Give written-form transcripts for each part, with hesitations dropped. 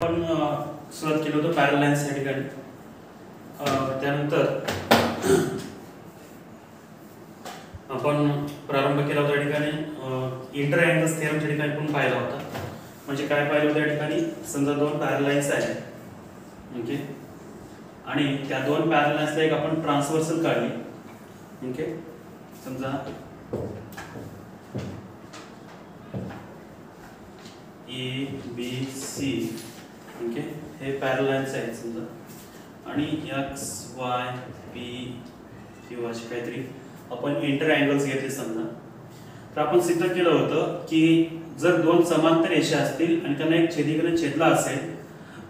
आपण सुरुवात केलं होतं पॅरल लाईन्स या ठिकाणी. त्यानंतर आपण प्रारंभ केला होता या ठिकाणी इंटर अँगल्स थेरमच्या ठिकाणी पण पाहिला होता. म्हणजे काय पाहिलं होतं या ठिकाणी, समजा दोन पॅरल लाईन्स आहेत, ओके, आणि त्या दोन पॅरल लाईन्सला एक आपण ट्रान्सव्हर्सल काढली, ओके. समजा ए बी सी, ओके, हे पॅरल लाईन्स आहेत समजा, आणि एक्स वाय पी किंवा असे काहीतरी आपण इंटर अँगल्स घेतले समजा. तर आपण सिद्ध केलं होतं की जर दोन समांतर रेषा असतील आणि त्यांना एक छेदीकडे छेदला असेल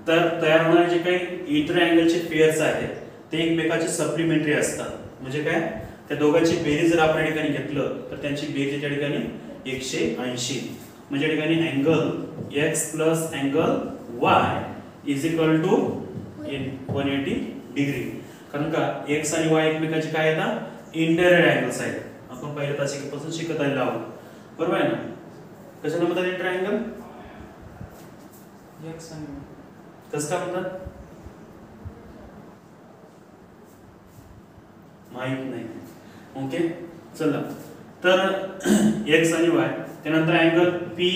तर तयार होणारे जे काही इंटर अँगलचे पेअर्स आहेत ते एकमेकाचे सप्लिमेंटरी असतात. म्हणजे काय, त्या दोघांची बेरीज जर आपण या ठिकाणी घेतलं तर त्यांची बेरीज या ठिकाणी 180. म्हणजे या ठिकाणी angle X plus angle Y is equal to 180 degree. कारण का एक्स आणि वाय एकमेकांचे काय येतात, इंटेरियर अँगल्स आहेत. आपण पहिल्या तासिकेपासून शिकत आलेलो आहोत, बरोबर आहे ना. कशाला म्हणतात इंटर अँगल, एक्स आणि कसं काय म्हणतात माहित नाही, ओके. चला, तर एक्स आणि वाय, त्यानंतर angle P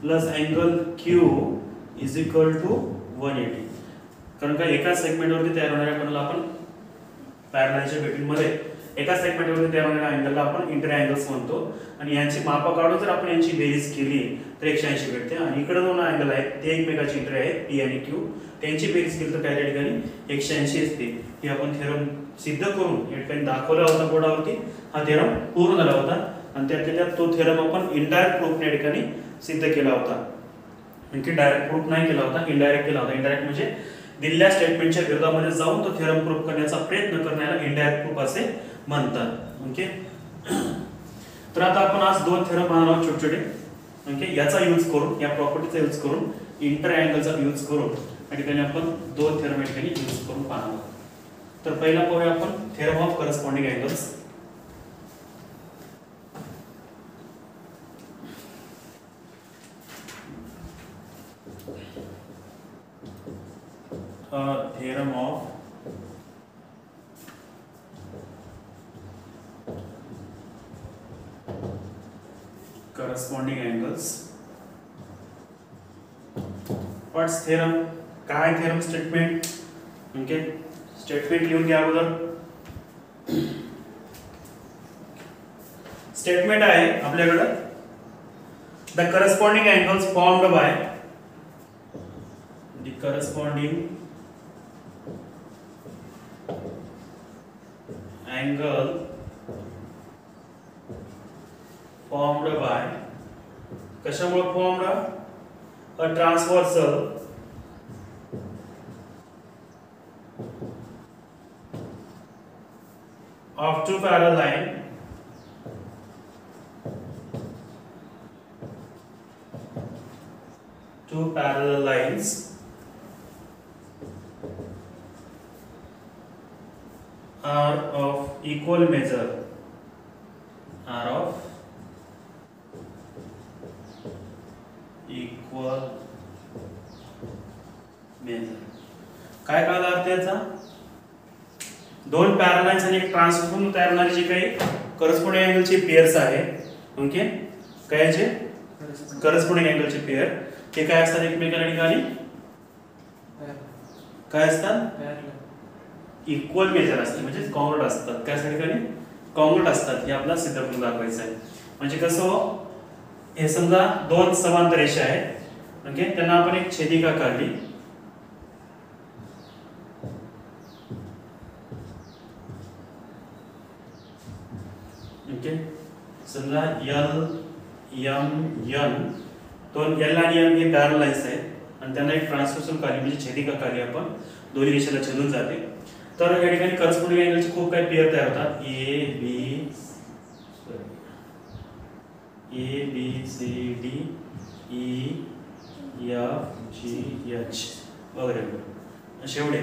plus angle Q is equal to 180. कारण का एका सेगमेंटवरती तयार होणाऱ्या कोणाला आपण पॅरललच्या भेटींमध्ये एका सेगमेंटवरती तयार होणाऱ्या अँगलला आपण इंटर अँगल्स म्हणतो. आणि यांची मापा काढून जर आपण यांची बेरीज केली तर 180 भेटते. आणि इकडे दोन अँगल आहेत ते एकमेकाचे इंटर आहेत, पी आणि क्यू, त्यांची बेरीज केली तर काय त्या ठिकाणी 180 असते. हे आपण थेरम सिद्ध करून या ठिकाणी दाखवला होता बोर्डावरती. हा थेरम पूर्ण झाला होता आणि त्यात तो थेरम आपण इनडायरेक्ट प्रूफ या ठिकाणी सिद्ध केला होता. म्हणजे डायरेक्ट प्रूफ नाही केला होता, इनडायरेक्ट केला होता. इनडायरेक्ट म्हणजे दिलेल्या स्टेटमेंटच्या विरोधामध्ये जाऊन तो थेरम प्रूफ करण्याचा प्रयत्न करण्याला इनडायरेक्ट प्रूफ असे म्हणतात, ओके. तर आता आपण आज दोन थेरम पाहणार आहोत छोटे छोटे, ओके. याचा यूज करून, या प्रॉपर्टीचा यूज करून, इंटर अँगलचा यूज करून या ठिकाणी आपण दोन थेरम या ठिकाणी यूज करून पाहणार आहोत. तर पहिला पाहूया आपण theorem of corresponding angles. Theorem of corresponding angles. What's theorem? काय theorem statement? ओके, स्टेटमेंट लिहून घ्या अगोदर. स्टेटमेंट आहे आपल्याकडे, the corresponding angles formed by the corresponding angle formed by, कशामुळे formed, a transversal of two parallel lines are of equal measure, are of equal measure. काय कळलं अर्थ याचा, दोन पॅरलल लाईन्स आणि एक ट्रान्सफॉर्म तयार होणारी जी काही करस्पॉन्डिंग अँगलचे पेअर्स आहे, ओके. काय जे करस्पॉन्डिंग अँगलचे पेअर ते काय असतात, एकमेकांच्या ठिकाणी काय असतात, इक्वल मेजर असते, म्हणजे कॉन्ग्रुएंट असतात. त्या ठिकाणी कॉन्ग्रुएंट असतात, हे आपल्याला सिद्ध करून दाखवायचं आहे. म्हणजे कसं, हे समजा दोन समांतर रेषा आहेत, ओके, त्यांना आपण एक छेदिका काढली, ओके. समजा एल एम एन, दोन एल आणि एम हे पॅरलल लाईन्स आहेत आणि त्यांना एक ट्रान्सव्हर्सल काढली म्हणजे छेदिका काढली आपण, दोन्ही रेषेला छेदून जाते. तर या ठिकाणी करस्पॉन्डिंग अँगलचे खूप काही पेअर तयार होतात, A B C D E F G H वगैरे असे एवढे.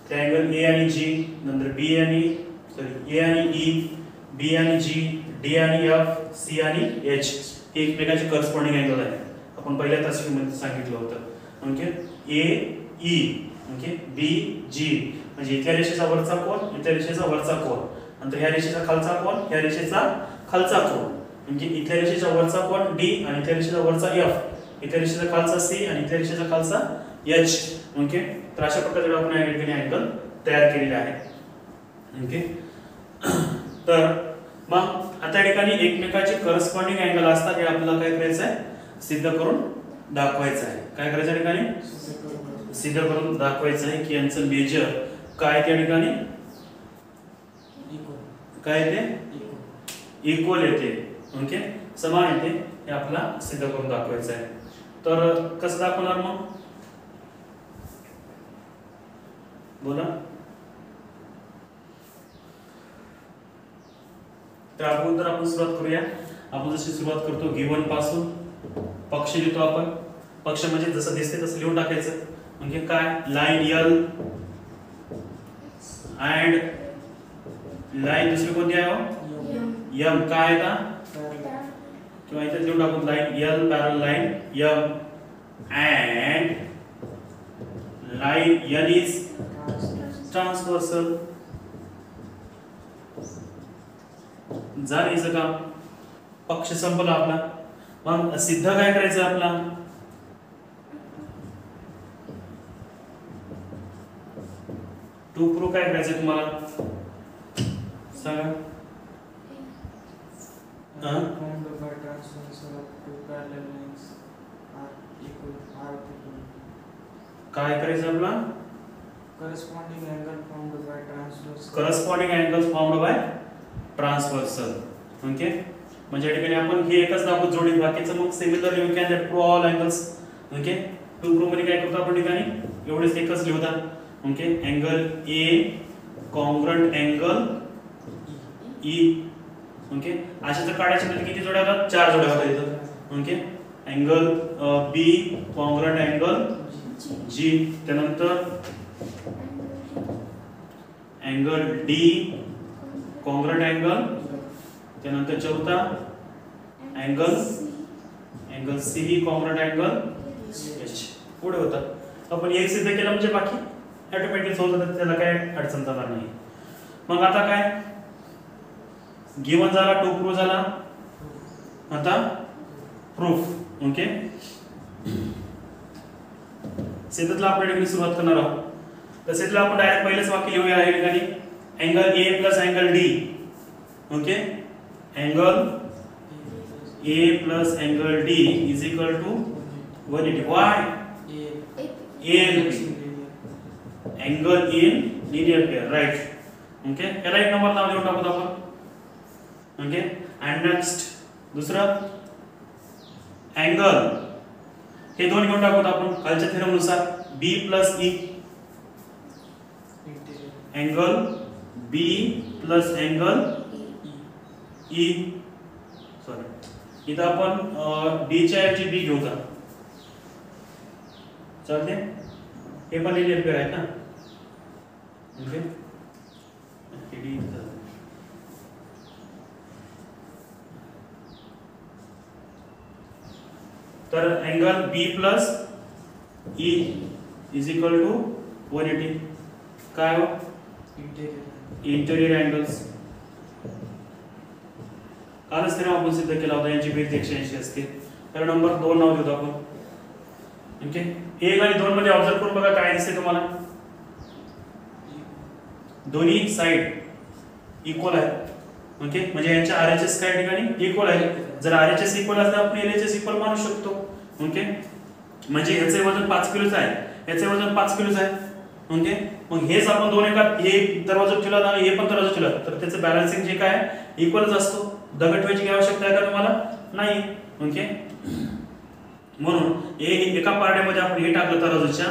ते अँगल ए आणि जी, नंतर बी आणि ए आणि ई, बी आणि जी, डी आणि एफ, सी आणि एच हे एकमेकांचे करस्पॉन्डिंग अँगल आहेत. आपण पहिल्या तासिकेमध्ये सांगितलं होतं, ओके. ए ई ओके बी जी म्हणजे इथल्या रेषेचा वरचा कोन इथल्या रेषेचा वरचा कोन नंतर ह्या रेषेचा खालचा कोन ह्या रेषेचा खालचा कोन म्हणजे इथल्या रेषेचा वरचा कोन डी आणि इथल्या रेषेचा वरचा एफ इथल्या रेषेचा खालचा सी आणि इथल्या रेषेचा खालचा एच ओके तर अशा प्रकारे आपण या ठिकाणी अँगल तयार केलेले आहे ओके तर मग आता ठिकाणी एकमेकाचे करस्पॉन्डिंग अँगल असतात हे आपल्याला काय करायचं आहे सिद्ध करून दाखवायचं आहे काय करायचं ठिकाणी सिद्ध करून दाखवायचं आहे की यांचं मेजर काय त्या ठिकाणी काय येते इक्वल येते ओके समान येते हे आपल्याला सिद्ध करून दाखवायचं आहे तर कसं दाखवणार मग बोला तर अगोदर आपण सुरुवात करूया आपण जशी सुरुवात करतो गिवन पासून पक्ष लिहितो आपण पक्ष म्हणजे जसं दिसते तसं लिहून टाकायचं म्हणजे काय लाईन एल अँड लाईन दुसरी कोणती आहे एम काय आहे का किंवा इथे लिहून टाकून line L parallel line M and line L is transversal झालं का पक्ष संपला आपला मग सिद्ध काय करायचं आपला टू प्रूव्ह काय करायचं तुम्हाला सांगा काय करायचं आपला corresponding angle formed by transversal corresponding angles formed by transversal okay म्हणजे या ठिकाणी आपण हे एकच दाखवू जोडी बाकीचं मग similarly you can prove all angles okay to prove मध्ये काय करतो आपण ठिकाणी एवढेच एकच लिहूया okay angle A congruent angle E okay अशा जर काढायचे म्हणजे किती जोड्या होतात चार जोड्या होतात इथं okay angle B congruent angle G त्यानंतर अँगल डी कॉन्ग्रंट अँगल त्यानंतर चौथा angle C congruent angle H पुढे होतात आपण एक सिद्ध केलं म्हणजे बाकी ऑटोमॅटिक होतं त्याला काय अडचण जाणार नाही मग आता काय गिवन झाला टू प्रूफ झाला आता प्रूफ ओके सिद्धतला आपण ठिकाणी सुरुवात करणार आहोत तर सिद्धला आपण डायरेक्ट पहिलेच वाक्य लिहूया या ठिकाणी angle A plus angle D okay angle A plus angle D is equal to 180 why a angle in linear pair right okay याला एक नंबर नाव देऊन टाकू आपण ओके अँड नेक्स्ट दुसरं अँगल हे दोन घेऊन टाकू आपण खालच्या थेरम नुसार B plus E angle B plus angle E sorry इथं आपण डी च्या ऐवजी बी घेऊ का चालते हे पण लिनियर पेअर आहे ना ओके डी तर angle B plus E is equal to 180 काय हो इंटेरियर अँगल्स कालच त्याने आपण सिद्ध केला होता यांची बेरीज 180 असते तर नंबर 2 नाव देतो आपण ओके 1 आणि 2 मध्ये ऑब्झर्व करून बघा काय दिसते तुम्हाला दोन्ही साइड इक्वल आहे ओके म्हणजे यांच्या आरएचएस काय ठिकाणी इक्वल आहे जर आरएचएस इक्वल असता आपण एलएचएस इक्वल मानू शकतो ओके म्हणजे याचे वजन 5 किलोचं आहे याचे वजन 5 किलोचं आहे ओके मग हेच आपण दोन एका हे दरवाजा ठेवला आणि हे पण दरवाजा ठेवला तर त्याचं बॅलन्सिंग जे काय इक्वलच असतो दगड ठेवायची काय आवश्यकता आहे का तुम्हाला नाही ओके म्हणून एका पार्ट्यामध्ये आपण हे टाकलं तराजूच्या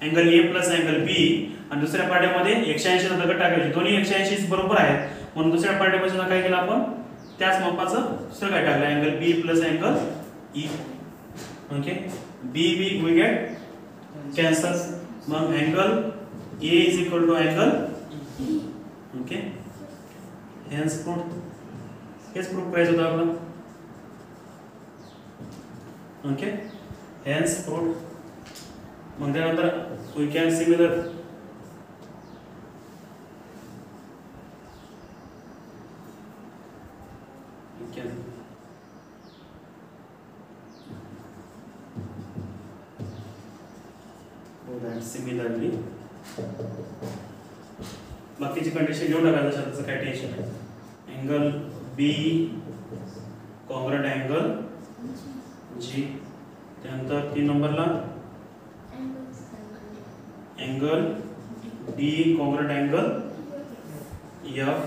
अँगल ए प्लस अँगल बी आणि दुसऱ्या पार्ट्यामध्ये 180 चा दगड टाकायचे दोन्ही 180 बरोबर आहेत म्हणून दुसऱ्या पार्ट्यामध्ये काय केलं आपण त्याच मापाचं दुसरं काय टाकलं angle B plus angle E okay B B we get cancel मग angle A is equal to angle okay hence proof हेच प्रूफ करायचं होतं आपलं ओके हेन्स प्रूफ मग त्यानंतर वी कॅन सिमिलर सिमिलरली बाकीची कंडिशन घेऊन टाकायचं त्याचं काय टेन्शन नाही. Angle B congruent angle G, त्यानंतर 3 नंबरला angle D congruent angle F,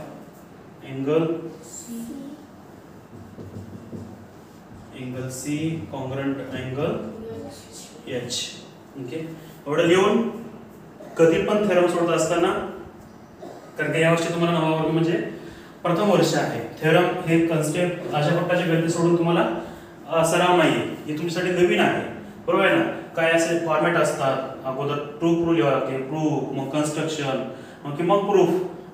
angle C congruent angle H. Okay, एवढं लिहून कधी पण थेरम सोडत असताना, कारण की यावर्षी तुम्हाला नवा वर्ग म्हणजे प्रथम वर्ष आहे, थेरम हे कन्सेप्ट अशा प्रकारचे गणित सोडून तुम्हाला सराव नाहीये, हे तुमच्यासाठी नवीन आहे, बरोबर आहे ना. काय असे फॉर्मॅट असतात, अगोदर प्रूफ लिहावं लागते, प्रूफ, मग कन्स्ट्रक्शन, मग प्रूफ,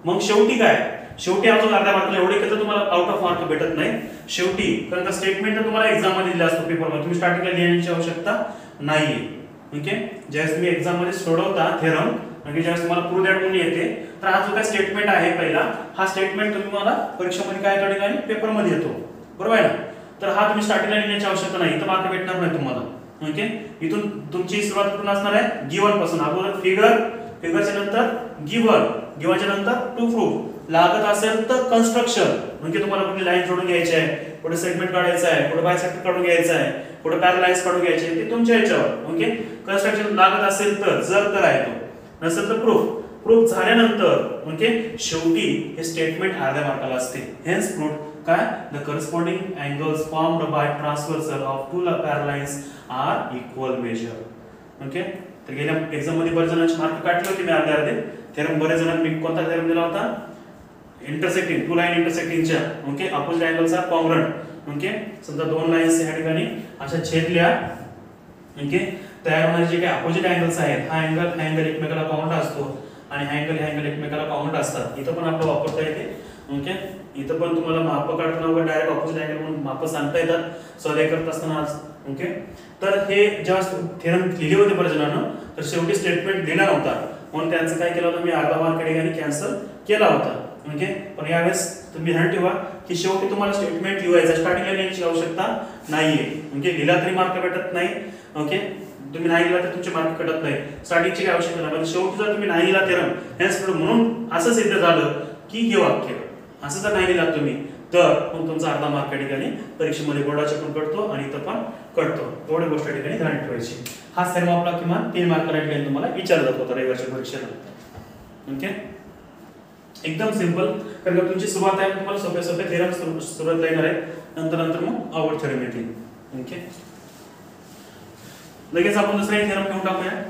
मग शेवटी काय, शेवटी अजून अर्ध्या मार्काला एवढे केलं तुम्हाला आउट ऑफ मार्क भेटत नाही शेवटी, कारण का स्टेटमेंट तुम्हाला एक्झाम मध्ये दिला असतो पेपरमध्ये, तुम्ही स्टार्टिंगला लिहिण्याची आवश्यकता नाहीये. ओके, ज्यावेळेस तुम्ही एक्झाम मध्ये सोडवता थेरम आणि ज्यावेळेस तुम्हाला प्रूव्ह दॅट म्हणून येते, तर हा जो काय स्टेटमेंट आहे पहिला, हा स्टेटमेंट तुम्हाला परीक्षेमध्ये काय त्या ठिकाणी पेपरमध्ये येतो, बरोबर आहे ना. तर हा तुम्ही स्टार्टिंगला लिहिण्याची आवश्यकता नाही, तर मार्क भेटणार नाही तुम्हाला. ओके, इथून तुमची सुरुवात कुठून असणार आहे, गिवन पासून. अगोदर फिगरच्या नंतर गिवनच्या नंतर टू प्रूफ, लागत असेल तर कन्स्ट्रक्शन, म्हणजे तुम्हाला कुठली लाईन जोडून घ्यायची आहे, कुठे सेगमेंट काढायचं आहे, कुठे बायसेक्टर काढून घ्यायचं आहे, कुठे पॅरलाइज काढून घ्यायचे, ते तुमच्या याच्यावर. ओके, कन्स्ट्रक्शन लागत असेल तर, जर तर आहे तो, नसेल तर प्रूफ झाल्यानंतर ओके शेवटी हे स्टेटमेंट अर्ध्या मार्काला असते. हेन्स प्रूफ काय, the corresponding angles formed by transversal of two parallel lines are equal measure. Okay, तर गेल्या एक्झाम मध्ये बरेच जणांचे मार्क काढले होते मी अर्धे. थेरम बरेच जणांनी कोणता थेरम दिला होता, इंटरसेक्टिंग, टू लाईन इंटरसेक्टिंगच्या. Okay, opposite angles are congruent. Okay, समजा दोन लाईन्स या ठिकाणी अशा छेदल्या, ओके, तयार होणारे जे काही अपोजिट अँगल्स आहेत, हा अँगल एकमेकाला कॉन्ग्रंट असतो आणि हा अँगल एकमेकाला कॉन्ग्रंट असतात. इथं पण आपलं वापरता येते. ओके, इथं पण तुम्हाला माप काढताना वगैरे डायरेक्ट ऑपोजिट अँगल म्हणून माप सांगता येतात स्वाध्याय करत असताना आज. ओके, तर हे जेव्हा थेरम लिहिले होते बरेच जणांना, तर शेवटी स्टेटमेंट दिला नव्हता, म्हणून त्यांचं काय केलं होतं, मी अर्धा मार्क या ठिकाणी कॅन्सल केला होता. ओके, पण यावेळेस तुम्ही ध्यान ठेवा की शेवटी तुम्हाला स्टेटमेंट लिहायचं, स्टार्टिंगला लिहायची आवश्यकता नाहीये. ओके, लिहिला तरी मार्क भेटत नाही. ओके, तुम्ही नाही लिहिला तर तुमचे मार्क कटत नाही, स्टार्टिंगची काही आवश्यकता नाही. शेवटी जर तुम्ही नाही लिहिला थेरम, हेन्स प्रूफ म्हणून असं सिद्ध झालं की हे वाक्य असं जर नाही लिहिला तुम्ही, तर मग तुमचा अर्धा मार्क या ठिकाणी परीक्षेमध्ये बोर्डाच्या पण कटतो आणि इथं पण कटतो. एवढी गोष्ट या ठिकाणी ध्यान ठेवायची. हा थेरम आपला किमान 3 मार्काला ठिकाणी तुम्हाला विचारला जातो रविवारच्या परीक्षेला. ओके, एकदम सिंपल, कारण का तुमची सुरुवात आहे, तुम्हाला सोपे थेरम सुरुवात येणार आहे, नंतर मग अवघड थेरम येतील. ओके, लगेच आपण दुसरा थेरम घेऊन टाकूया.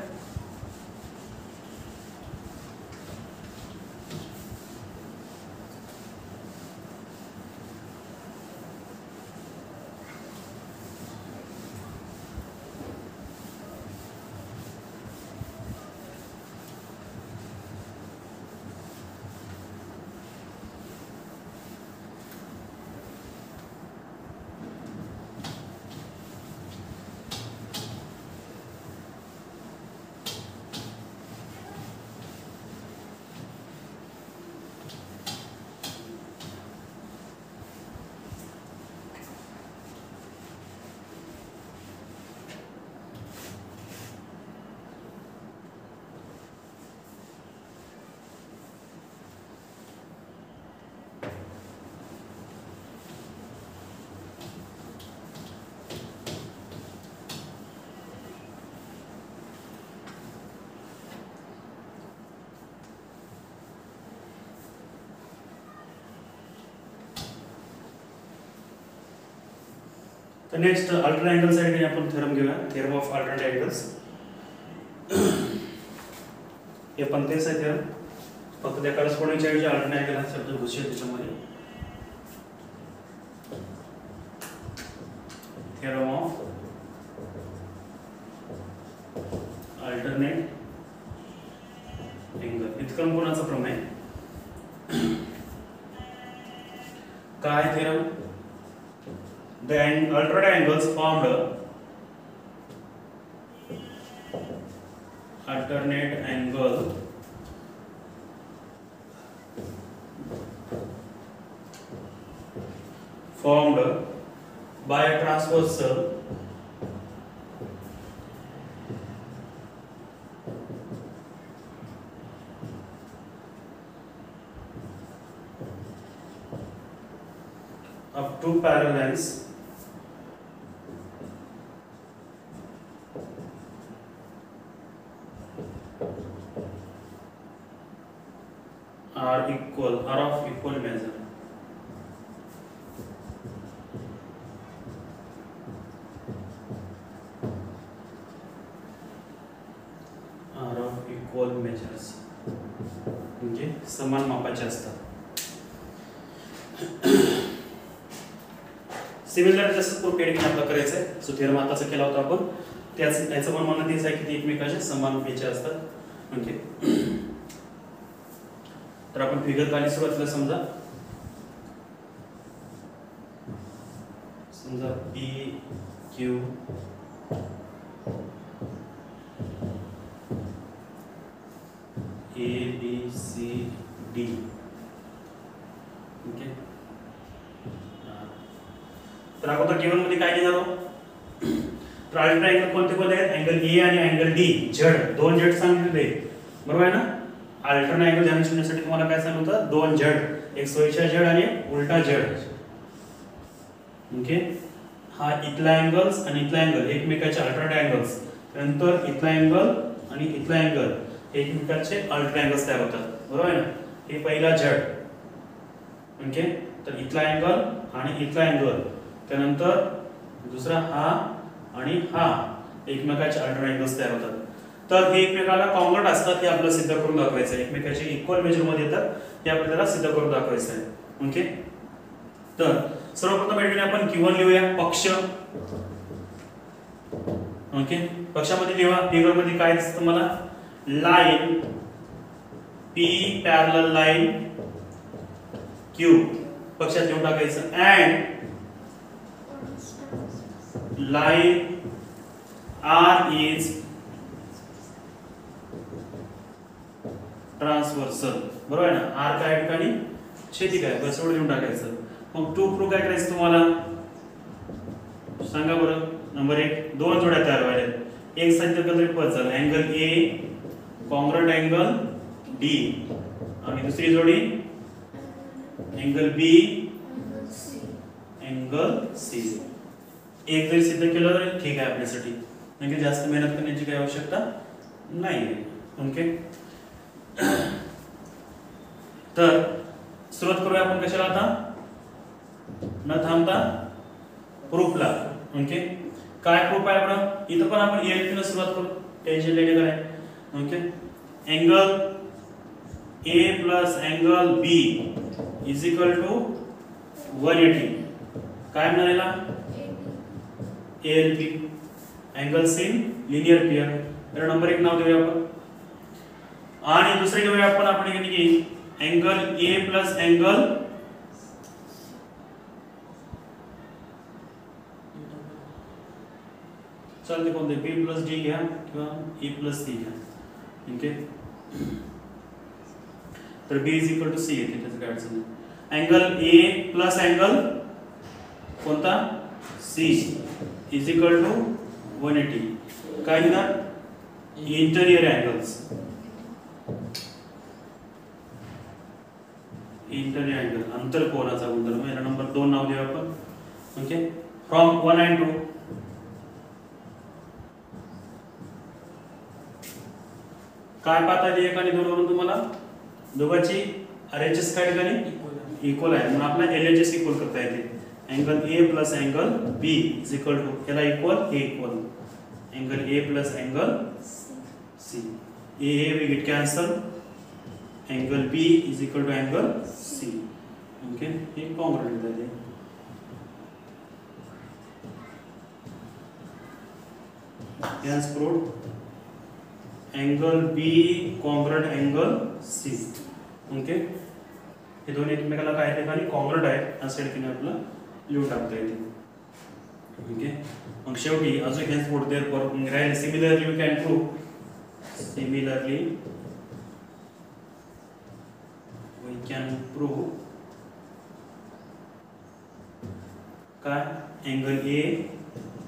तर नेक्स्ट अल्टरनेट अँगल साठी आपण थेरम घेऊया, थेरम ऑफ अल्टरनेट अँगल्स. हे पण तेच आहे थेरम, फक्त त्या करस्पॉन्डिंगच्या ऐवजी अल्टरनेट अँगल हा शब्द घुसेल त्याच्यामध्ये. थेरम ऑफ अल्टरनेट अँगल, इतकं कोणाचा प्रमेय काय theorem, the alternate angles formed alternate angle formed by a transversal of two parallels are of equal measure. Are of equal measures म्हणजे समान मापाचे असतात. सिमिलर जसं प्रूफ या ठिकाणी आपल्याला करायचं आहे. सो थेरम आताचा केला होता आपण. त्याच याचं पण म्हणणं तेच आहे की ते एकमेकांच्या समान याचे असतात. ओके, तर आपण फिगर काढली सुरुवातीला. समजा P Q A B C D. Okay, तर अगोदर टेबल मध्ये काय लिहिणार आहोत? तर अल्ट्रा अँगल कोणते कोणते आहेत? अँगल ए आणि अँगल डी. झेड, दोन झेड सांगितले बरोबर आहे ना. अल्टरनेट अँगल ध्यानात ठेवण्यासाठी तुम्हाला काय सांगितलं होतं? दोन झेड, एक सोयीचा झेड आणि एक उलटा झेड. ओके, हा इथला अँगल्स आणि इथला अँगल एकमेकाचे अल्टरनेट अँगल्स. नंतर इथला अँगल आणि इथला अँगल एकमेकाचे अल्टरनेट अँगल्स तयार होतात बरोबर आहे ना. हे पहिला झेड. ओके, तर इथला अँगल आणि इथला अँगल. त्यानंतर दुसरा हा आणि हा एकमेकाचे अल्टरनेट अँगल्स तयार होतात. तर हे एकमेकाला कॉन्ग्रुएंट असतात हे आपल्याला सिद्ध करून दाखवायचं आहे. एकमेकाचे इक्वल मेजर मध्ये येतात हे आपल्याला सिद्ध करून दाखवायचं आहे. ओके, तर सर्वप्रथम या ठिकाणी आपण Q1 लिहूया, पक्ष. ओके, पक्षामध्ये लिहा. फिगर मध्ये काय दिसतं मला? Line P parallel line Q पक्षात लिहून टाकायचं. And line R is transversal बरोबर आहे ना. आर काय ठिकाणी छेदिक आहे, बस एवढं लिहून टाकायचं. मग टू प्रूफ काय करायचं तुम्हाला सांगा बरं. नंबर 1, दोन जोड्या तयार व्हायला. एक संख्या एकत्रित पद झालं angle A congruent angle D आणि दुसरी जोडी अँगल बी अँगल सी. एक जरी सिद्ध केलं तर ठीक आहे आपल्यासाठी, म्हणजे जास्त मेहनत करण्याची काही आवश्यकता नाही आहे. ओके, तर सुरुवात करूया आपण कशाला आता? न थांबता प्रूफला. ओके, काय प्रूफ आहे आपलं? इथं पण आपण एल ने सुरुवात करू, टेन्शन लेणे काय. Okay, angle A plus angle B is equal to 180. काय म्हणायला? ALP angles in linear pair. तर नंबर 1 नाव देऊया आपण. आणि दुसरे घेऊया आपण इकडे की अँगल ए प्लस अँगल चालते कोणते बी प्लस डी घ्या किंवा ए प्लस सी घ्या. ओके, तर B is equal to C येते, त्याचं काय अडचण नाही. अँगल ए प्लस अँगल कोणता? C is equal to 180. काय लिहिणार? Interior angles. इंटेरियर अँगल अंतर कोनाचा गुणधर्म. याला नंबर 2 नाव देऊ आपण. Okay, from 1 and 2. काय पाहता येईल? 1 आणि 2 वरून तुम्हाला दोघांची RHS काय ठिकाणी इक्वल आहे, म्हणून आपल्याला LHS इक्वल करता येते. Angle A plus angle B is equal to याला इक्वल हे equal angle A plus angle C. A we get cancel. Angle B is equal to angle C. Okay, हे कॉन्ग्रुएंट आहे. hence proved angle B congruent angle C. Okay, हे दोन एकमेकाला काय ठिकाणी congruent आहे असं ठिकाणी आपल्याला लिहून टाकता येते. ओके, मग शेवटी अजून हेच पुढे राहील similarly we can prove Similarly, we can prove काय angle A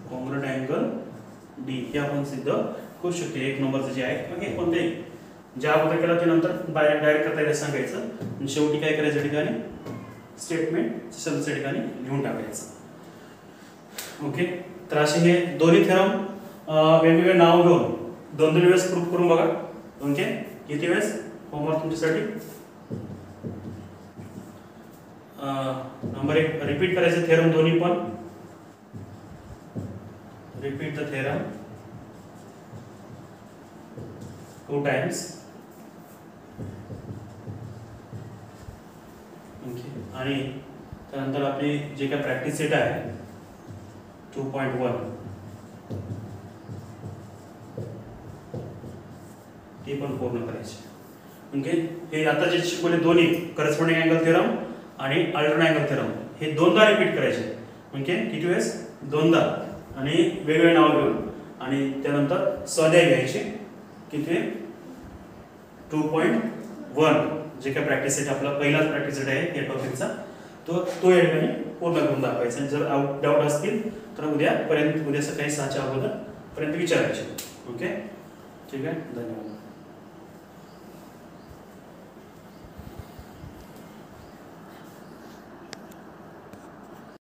congruent angle D हे आपण सिद्ध करू शकतो. एक नंबरचं जे आहे मग हे कोणतेही ज्या अगोदर केला ते नंतर डायरेक्ट करता येईल सांगायचं आणि शेवटी काय करायचं ठिकाणी स्टेटमेंट सदस्य ठिकाणी लिहून टाकायचं. ओके, तर असे हे दोन्ही थेरम वेगवेगळे नाव घेऊन दोन वेळेस प्रूफ करून बघा. ओके, किती वेळेस होमवर्क तुमच्यासाठी. नंबर 1 रिपीट करायचं थेरम दोन्ही पण. Repeat the theorem 2 times. Okay, आणि त्यानंतर आपली जे काय प्रॅक्टिस सेट आहे 2.1 ती पण पूर्ण करायची. ओके, हे आता जे शिकवले दोन्ही करस्पॉन्डिंग अँगल थेरम आणि अल्टरनेट अँगल थेरम हे दोनदा रिपीट करायचे. ओके, किती वेळेस दोनदा आणि वेगवेगळे नाव घेऊन आणि त्यानंतर स्वाध्याय घ्यायचे. किती 2.1 जे काय प्रॅक्टिस सेट आपला पहिलाच प्रॅक्टिस सेट आहे या टॉपिकचा तो या ठिकाणी पूर्ण करून दाखवायचा. जर डाऊट असतील तर उद्या सकाळी 6च्या अगोदर पर्यंत विचारायचे. ओके, ठीक आहे, धन्यवाद.